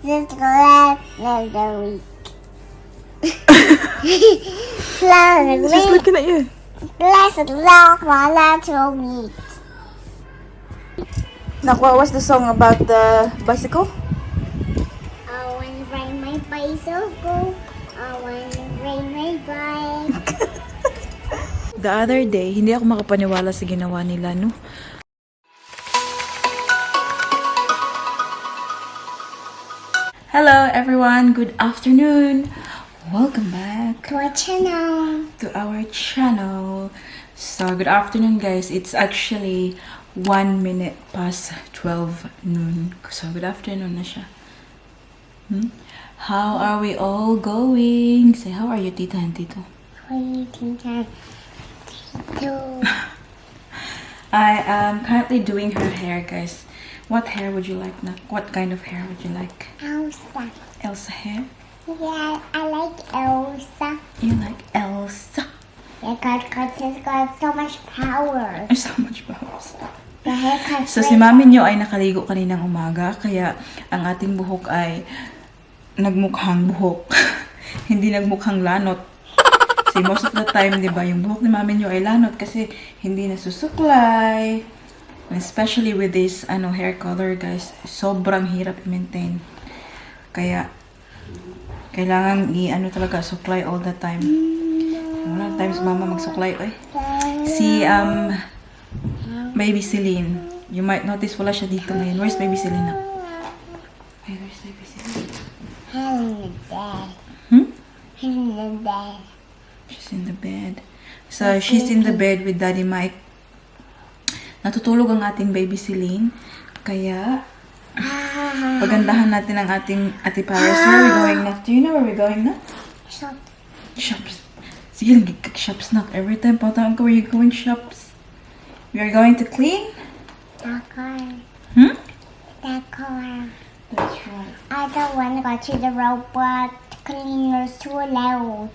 This last of the week. Just looking at you. Last last week. Nak, what was the song about the bicycle? I want to ride my bicycle. I want to ride my bike. The other day, hindi ako makapaniwala sa ginawa nila, no? Hello everyone, good afternoon. Welcome back To our channel. to our channel. So, good afternoon guys. It's actually 1 minute past 12 noon. So, good afternoon na siya. How are we all going? Say, how are you, tita and tito? What do you think I do? I am currently doing her hair, guys. What hair would you like, Nak? What kind of hair would you like? Elsa. Elsa hair? Yeah, I like Elsa. You like Elsa? Yeah, because she's got so much power. There's so much power. The haircut. So, si mami niyo ay nakaligo kaninang umaga, kaya ang ating buhok ay nagmukhang buhok. Hindi nagmukhang lanot. Kasi most of the time, di ba, yung buhok ni mami niyo ay lanot kasi hindi nasusuklay. Especially with this hair color, guys. Sobrang hirap i-maintain. Kaya, kailangan talaga, suklay all the time. Wala times mama magsuklay, eh. Si, Baby Celine. You might notice wala siya dito ngayon. Where's Baby Celine? Hey, where's Baby Celine? In the bed. In the bed. She's in the bed. So, she's in the bed with Daddy Mike. Natutulog ang ating Baby Celine. Kaya, pagandahan natin ang ating Ate Paris. Where are we going now? Do you know where we're going now? Shop. Shops. Sige, shops na. Every time, patawag ko, where you going shops? We are going to clean? That car. That car. That's right. I don't want to go to the robot cleaner's too loud.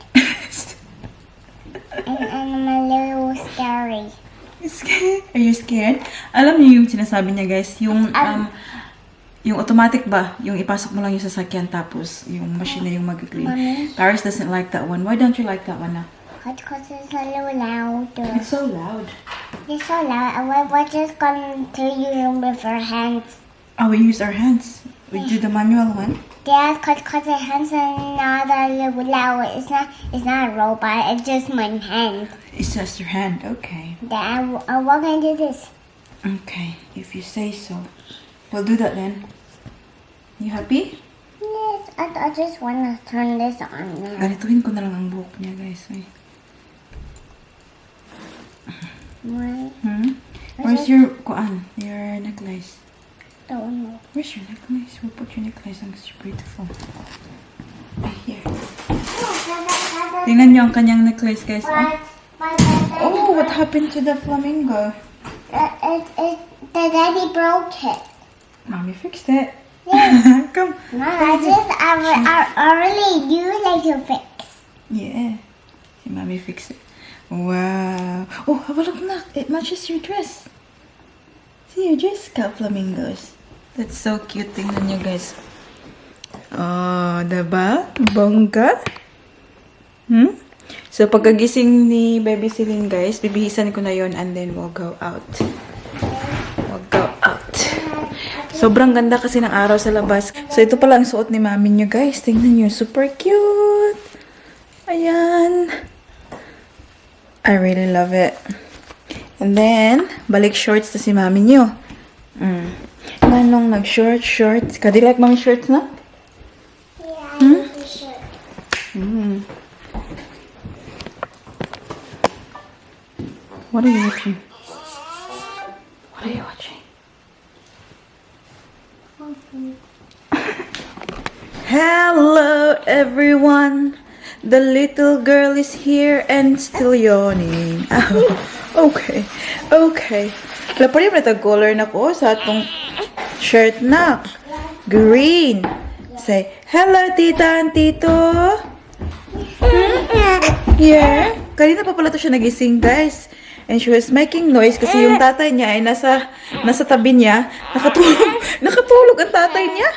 and I'm a little scary. Scared? Are you scared? Alam niyo yung sinasabi niya, guys, yung automatic ba? Yung ipasok mo lang yung sasakyan tapos yung machine na yung mag-clean. Paris doesn't like that one. Why don't you like that one now? Because it's a little loud. It's so loud. It's so loud. We're just going to use them with our hands. Oh, we use our hands. We do the manual one? Yeah, because the hands are not a little loud. It's not a robot. It's just my hand. It's just your hand. Okay. Dad, we're going to do this. Okay. If you say so. We'll do that then. You happy? Yes, I just want to turn this on now. Ganituhin ko na lang ang buhok niya, guys. Ay. What? Where's your necklace? Don't know. Where's your necklace? We'll put your necklace on. It's beautiful. Right here. Tingnan niyo ang kanyang necklace, guys. Oh, what happened to the flamingo? The daddy broke it. Mommy fixed it. Yes. Come. No, I really do like to fix. Yeah. Si Mommy fixed it. Wow. Oh, have a look, Nak. It matches your dress. See your dress, got flamingos. That's so cute. Tingnan niyo, guys. Oh, diba? Bongga. So, pagkagising ni Baby Celine, guys, bibihisan ko na yon and then we'll go out. We'll go out. Sobrang ganda kasi ng araw sa labas. So, ito pala ang suot ni mami niyo, guys. Tingnan niyo. Super cute. Ayan. I really love it. And then, balik shorts na si mami niyo. Manong nag-shorts. Do you like mommy shorts na? Yeah, I like the shirt. What are you watching? What are you watching? Hello, everyone. The little girl is here and still yawning. Okay. Okay. Wala pa rin na color na ko sa atong shirt na. Green. Say, hello, tita and tito. Yeah. Kanina pa pala to siya nagising, guys. And she was making noise kasi yung tatay niya ay nasa tabi niya. Nakatulog ang tatay niya.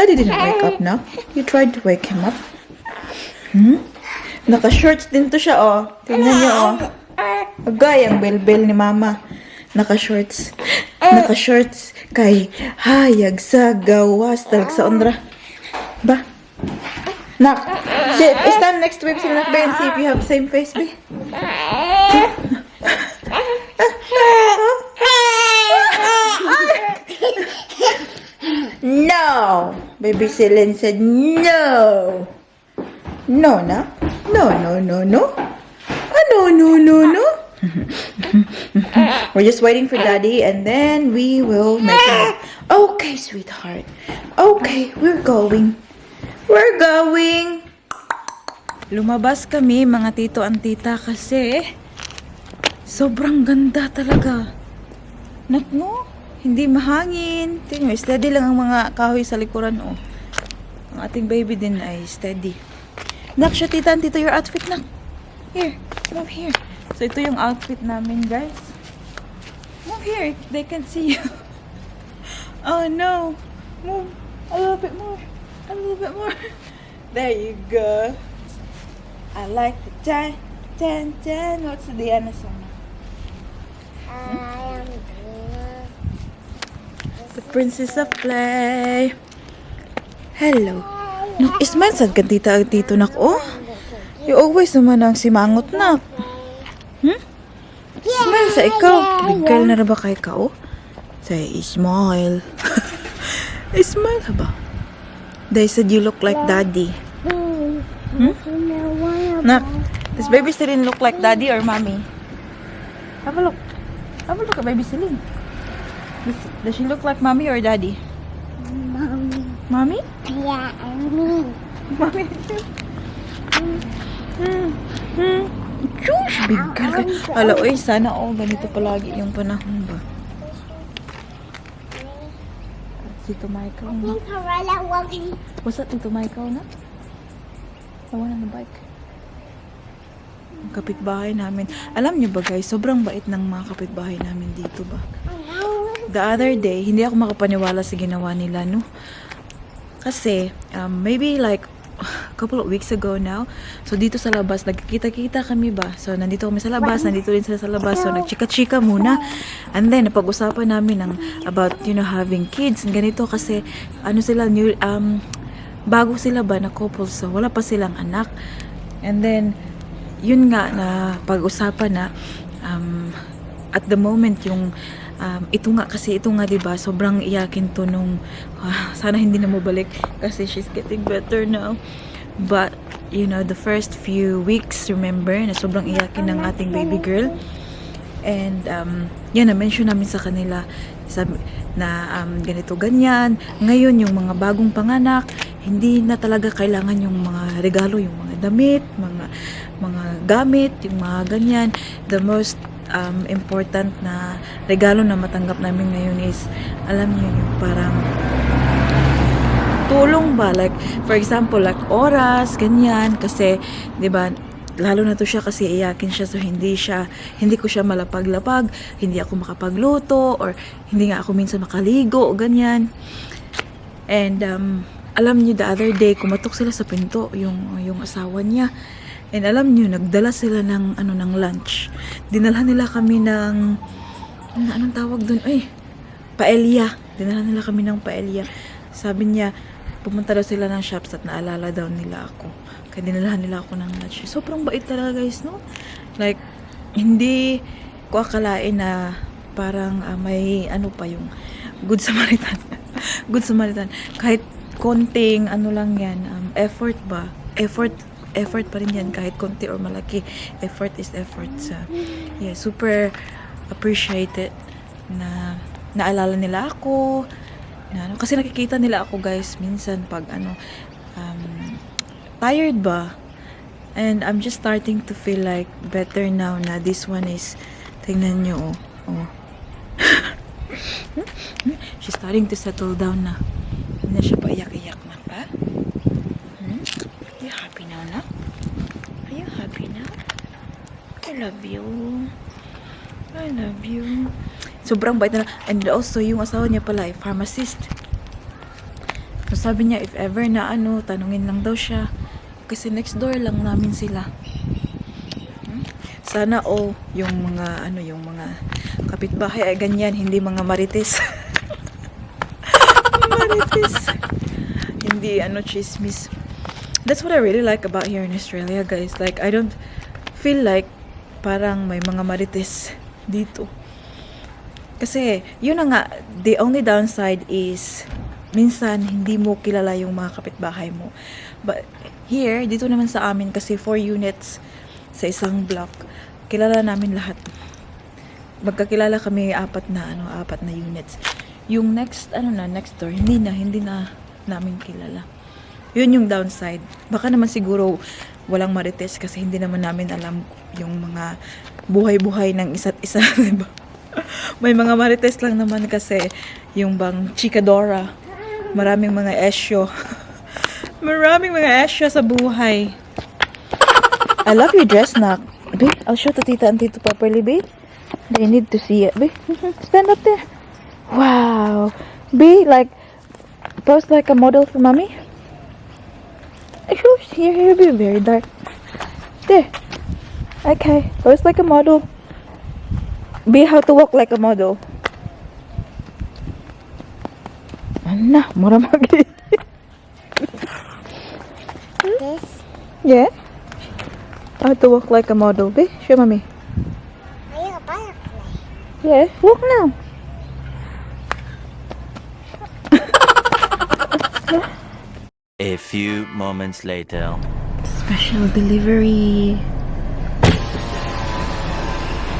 Daddy didn't wake up now. You tried to wake him up. Naka-shorts din to siya, oh. Tingnan niyo, oh. Agay, ang bel-bel ni Mama. Naka-shorts. Naka-shorts kay hayag sa gawas. Talag sa ondra. Ba? Nak, stand next to him, Nak, and see if you have the same face, be. No! Baby Celine said no! No, no. No, no, no, no. No, no, no, no. We're just waiting for Daddy and then we will make it. Okay, sweetheart. Okay, we're going. We're going. Lumabas kami, mga tito and tita, kasi sobrang ganda talaga. Nak mo? Hindi mahangin. Tingnan, steady lang ang mga kahoy sa likuran, oh. Ang ating baby din ay steady. Nak, siya tita and tito, your outfit, nak. Here, move here. So, ito yung outfit namin, guys. Move here, they can see you. Oh, no. Move. A little bit more. A little bit more. There you go. I like the 10, 10, 10. What's the Diana song? The Princess of Play. Hello. No, Ismail, sad ka tita at tito, nak, oh. You always naman ang simangot, nak. Ismail, sa ikaw. Big girl na ba kay ka, oh? Say, Ismail. Ismail, ba? They said you look like daddy. Nak, this baby Celine look like daddy or mommy? Have a look. Have a look at baby Celine. Does she look like mommy or daddy? Mommy. Mommy? Yeah, I mean. Mommy. Diyos, big girl. Hala, oy, sana ganito palagi yung panahon ba? Tito Michael na. What's that, Tito Michael na? I want on the bike. Ang kapitbahay namin. Alam niyo ba guys, sobrang bait ng mga kapitbahay namin dito ba? The other day, hindi ako makapaniwala sa ginawa nila, no? Kasi, maybe like a couple of weeks ago now, so dito sa labas, nagkikita-kita kami ba? So, nandito kami sa labas, nandito rin sila sa labas, so nagchika-chika muna. And then, napag-usapan namin about, you know, having kids, ganito kasi, ano sila, new, bago sila ba na couple, so wala pa silang anak. And then, yun nga na pag-usapan na, at the moment, yung, ito nga diba, sobrang iyakin to nung, sana hindi na mabalik kasi she's getting better now. But, you know, the first few weeks, remember, na sobrang iyakin ng ating baby girl. And, yan, na-mention namin sa kanila na ganito, ganyan. Ngayon, yung mga bagong panganak, hindi na talaga kailangan yung mga regalo, yung mga damit, mga gamit, yung mga ganyan. The most important na regalo na matanggap namin ngayon is, alam niyo yung parang tulong ba, like for example like oras, ganyan, kasi 'di ba, lalo na to siya kasi iyakin siya, so hindi ko siya malapag-lapag, hindi ako makapagluto or hindi nga ako minsan makaligo o ganyan. And alam niyo, the other day kumatok sila sa pinto yung asawa niya. And alam niyo, nagdala sila ng lunch. Dinalhan nila kami ng anong tawag doon? Paella. Dinalhan nila kami ng paella. Sabi niya, pumunta daw sila ng shops at naalala daw nila ako. Kaya dinalhan nila ako ng lunch. Sobrang bait talaga guys, no? Like, hindi ko akalain na parang may pa yung Good Samaritan. Good Samaritan. Kahit konting lang yan, effort ba? Effort pa rin yan, kahit konti or malaki. Effort is effort. So, yeah, super appreciated na naalala nila ako. Kasi nakikita nila ako guys, minsan pag tired ba? And I'm just starting to feel like better now na this one is, tingnan nyo, oh. She's starting to settle down na. Hindi na siya paiyak-iyak na ba? You happy now, na? Are you happy now? I love you. I love you. Sobrang bait na. And also, yung asawa niya pala ay pharmacist. So sabi niya, if ever na ano, tanungin lang daw siya. Kasi next door lang namin sila. Sana yung mga yung mga kapitbahay ay ganyan, hindi mga marites. Marites. Hindi chismis. That's what I really like about here in Australia, guys. Like, I don't feel like parang may mga marites dito. Kasi, yun na nga, the only downside is minsan hindi mo kilala yung mga kapitbahay mo. But here, dito naman sa amin kasi 4 units sa isang block. Kilala namin lahat. Magkakilala kami apat na units. Yung next door, hindi na namin kilala. Yun yung downside. Baka naman siguro walang marites kasi hindi naman namin alam yung mga buhay-buhay ng isa't isa, diba? May mga marites lang naman kasi yung bang chikadora. Maraming mga esyo. Maraming mga esyo sa buhay. I love your dress, Nak. Babe, I'll show to Tita and Tito properly, babe. They need to see it, babe. Stand up there. Wow. Be like, pose like a model for mommy. Here, be very dark. There. Okay, pose like a model. Be how to walk like a model. Ano, mura mag- This. Yeah? How to walk like a model, be? Show mommy. Are you a butterfly? Yeah, walk now. A few moments later. Special delivery.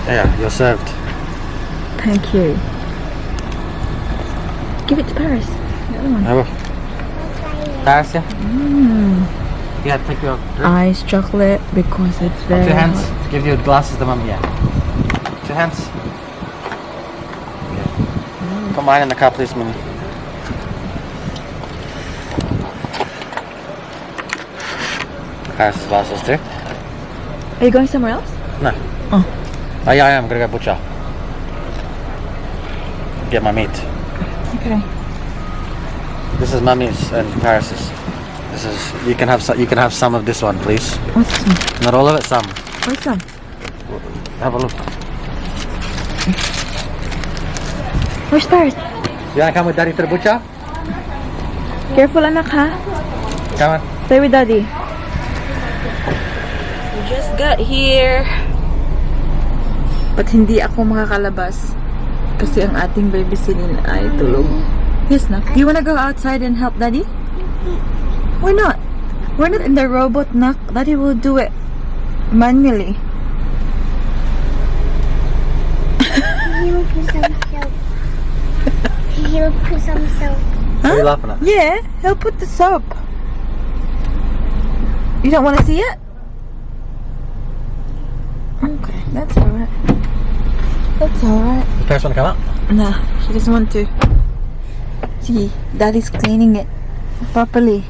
Yeah, you're served. Thank you. Give it to Paris. The other one. I will. Paris, yeah? Yeah, take your drink. Ice chocolate because it's Put very your hands. hot. Give your glasses to mummy, yeah. Put your hands. Okay. Put mine in the car, please, mummy. Paris glasses too. Are you going somewhere else? No. Oh. Oh, yeah, I am. Gonna go butcher. Get my meat. Okay. This is mummy's and Paris's. This is you can have some of this one, please. What's this one? Not all of it, some. Where's some? Have a look. Where's Paris? You wanna come with daddy to the butcher? Careful, anak, ha? Come on. Stay with daddy. We just got here. But hindi ako makakalabas kasi ang ating babysitting ay tulog. Yes, Nak. Do you wanna go outside and help daddy? Why not? We're not in the robot, Nak. Daddy will do it manually. He will put some soap. He will put some soap. What are you laughing at? Yeah, he'll put the soap. You don't want to see it? Okay, that's alright. That's alright. The Paris wanna come up? Nah, she doesn't want to. See, daddy's cleaning it properly.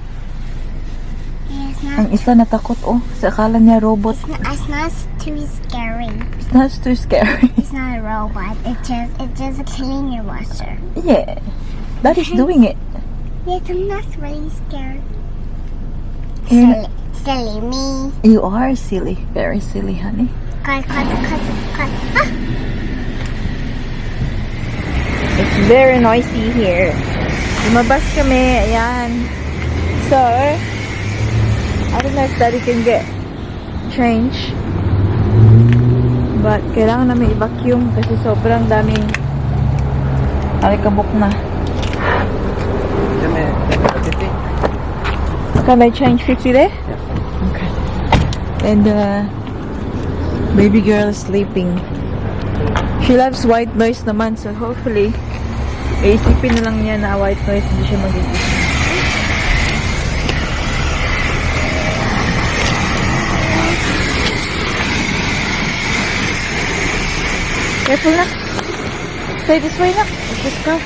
It's not. Ang isa natakot, kasi akala niya robot. It's not too scary. It's not too scary. It's not a robot. It's just a cleaner washer. Yeah, daddy's doing it. Yes, I'm not really scared. You're Silly me. You are silly. Very silly, honey. Cut. Ah! It's very noisy here. Lumabas kami, ayan. So, I don't know if daddy can get change. But, kailangan namin i-vacuum kasi sobrang daming alikabok na. Give me 50. Can I change 50 there? Yeah. Okay. And baby girl is sleeping. She loves white noise naman, so hopefully iisipin na lang niya na white noise, hindi siya magigising. Careful na. Stay this way na. Let's just go.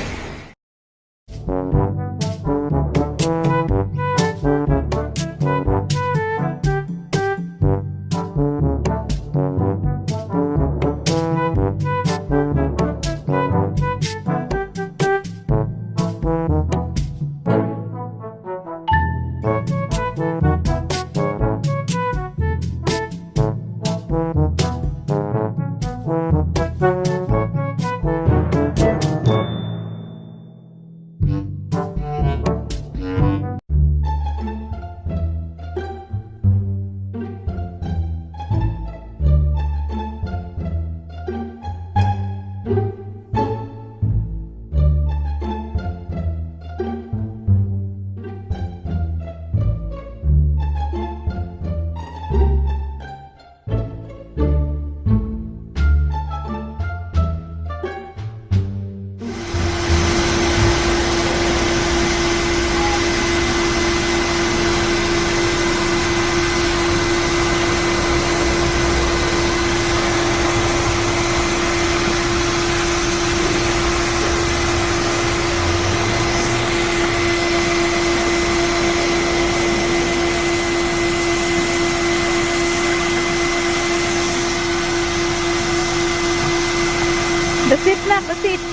wait.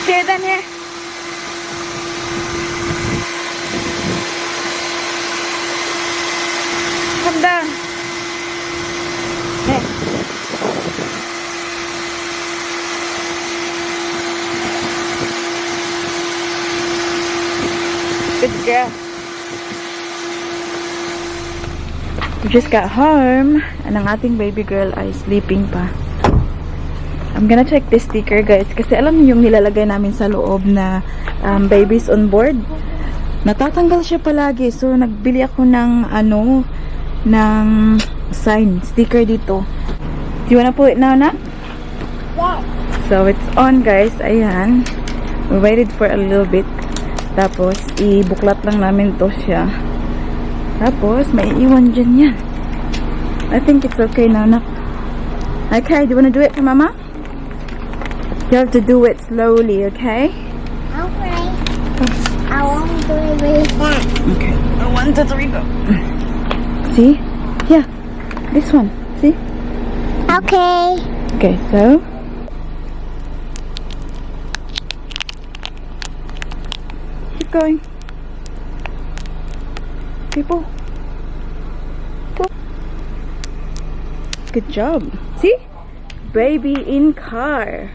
Stay down here. Come down. Hey. Good girl. We just got home and ang ating baby girl ay sleeping pa. I'm gonna check this sticker guys kasi alam niyo yung nilalagay namin sa loob na babies on board. Natatanggal siya palagi so nagbili ako ng ng sign sticker dito. Do you wanna put it now na? Yes. So it's on guys. Ayan. We waited for a little bit. Tapos ibuklat lang namin to siya. Tapos, may iwan dyan yan. I think it's okay now, nak. Okay, do you wanna do it for mama? You have to do it slowly, okay? Okay. I won't do it really fast. Okay. 1, 2, 3, go. See? Yeah. This one. See? Okay. Okay, so. Keep going. People. Good job. See? Baby in car.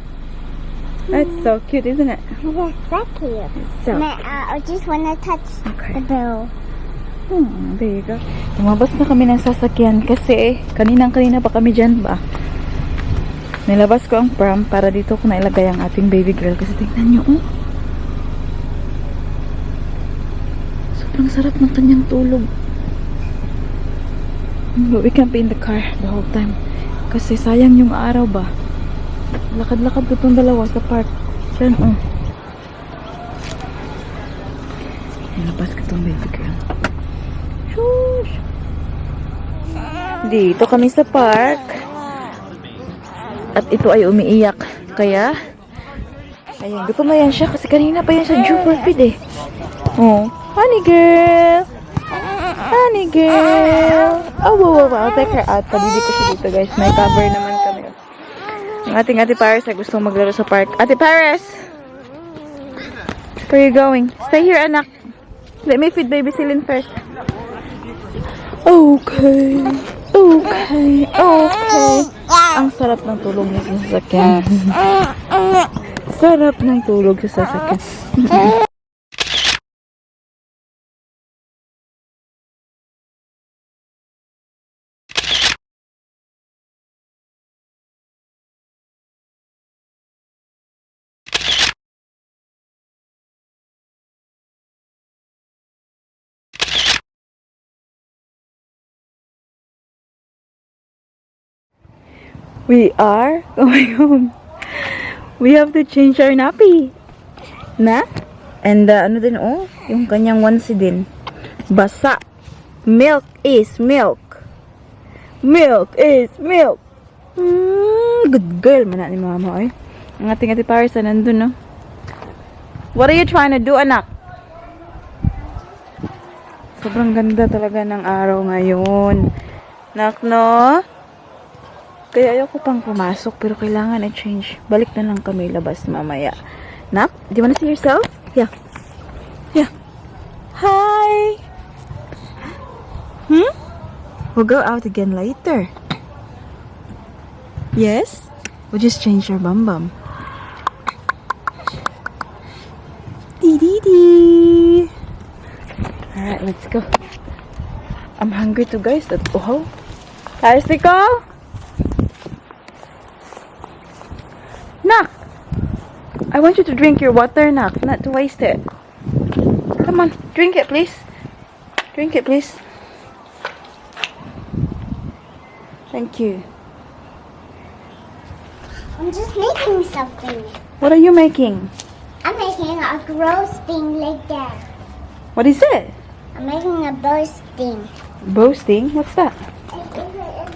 That's so cute, isn't it? That's so cute. So. I just want to touch Okay. the bill. There you go. Lumabas na kami ng sasakyan kasi kanina pa kami dyan ba? Nilabas ko ang pram para dito ko nailagay ang ating baby girl kasi tingnan nyo, oh. Sobrang sarap ng kanyang tulog. But we can't be in the car the whole time. Kasi sayang yung araw ba. Lakad-lakad ko itong dalawa sa park. Yan, oh. Nilabas ko itong baby girl. Shush! Dito kami sa park. At ito ay umiiyak. Kaya, ayan, gutom na yan siya. Kasi kanina pa yan sa Jupiter feed eh. Oh. Honey girl! Honey girl! Oh, wow. I'll take her out. Pabili ko siya dito, guys. May cover naman kami. Ang ating Ate Paris ay gustong maglaro sa park. Ate Paris! Where are you going? Stay here, anak. Let me feed baby Celine first. Okay. Okay. Okay. Ang sarap ng tulog niya sa sasakyan. Sarap ng tulog sa sasakyan. We are going home. We have to change our nappy. Na? And ano din, oh, yung kanyang onesie din. Basa. Milk is milk. Milk is milk. Good girl man ni mama, eh. Ang ating Ate Paris na nandun, no? What are you trying to do, anak? Sobrang ganda talaga ng araw ngayon. Nak, no? Kaya ayoko pang pumasok pero kailangan i-change. Balik na lang kami labas mamaya. Nak, do you wanna see yourself? Yeah. Yeah. Hi! We'll go out again later. Yes? We'll just change our bum. Dee. Alright, let's go. I'm hungry too, guys. Let's go home. Paris, Nicole? Nak! I want you to drink your water, Nak. Not to waste it. Come on, drink it, please. Drink it, please. Thank you. I'm just making something. What are you making? I'm making a roasting like that. What is it? I'm making a roasting. Boasting? What's that? It's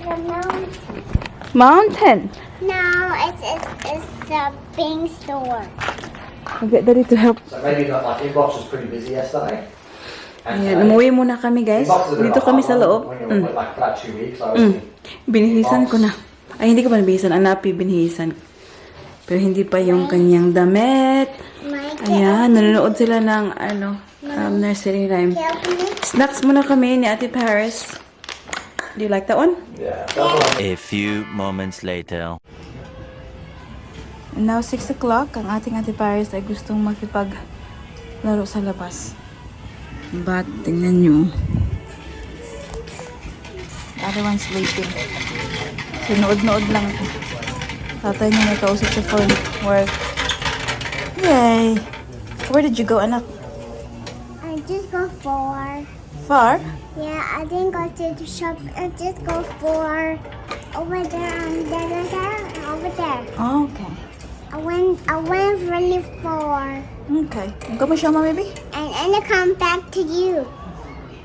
a mountain. Mountain. No, it's a Bing store. I'll get Daddy to help. So maybe not like inbox was pretty busy yesterday. Ayan, umuwi muna kami, guys. Dito kami sa loob. When you're like for that 2 weeks, I was Binihisan ko na. Ay, hindi ko pa nabihisan. Ang napi binihisan. Pero hindi pa yung kanyang damit. Ayan, nanonood sila ng, nursery rhyme. Snacks muna kami ni Ate Paris. Do you like that one? A few moments later. And now, 6 o'clock. Ang ating Ate Paris ay gustong makipaglaro sa labas. But, tingnan nyo. The other one's waiting. Sinuod-nood lang ito. Tatay niya nakausap siya for work. Yay! Where did you go, anak? I just go for. Far? Yeah, I didn't go to the shop. I just go for over there and there, over there. Oh, okay. I went really far. Okay. Go mo siya, maybe? And I come back to you.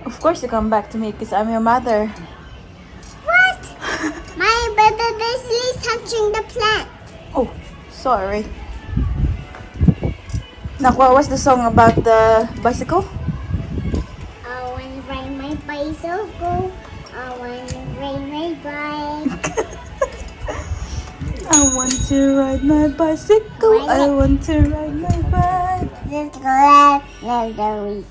Of course you come back to me because I'm your mother. What? My baby is touching the plant. Oh, sorry. Nak, what was the song about the bicycle? I want to ride my bicycle. I want to ride my bike. I want to ride my bicycle. I want to ride my bike. This last the week.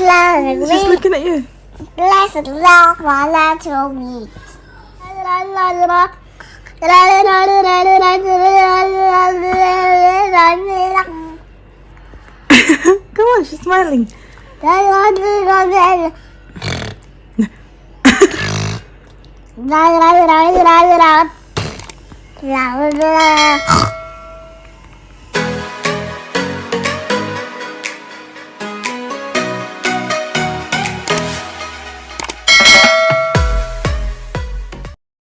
Last She's week. looking at you. Last week. Come on, she's smiling.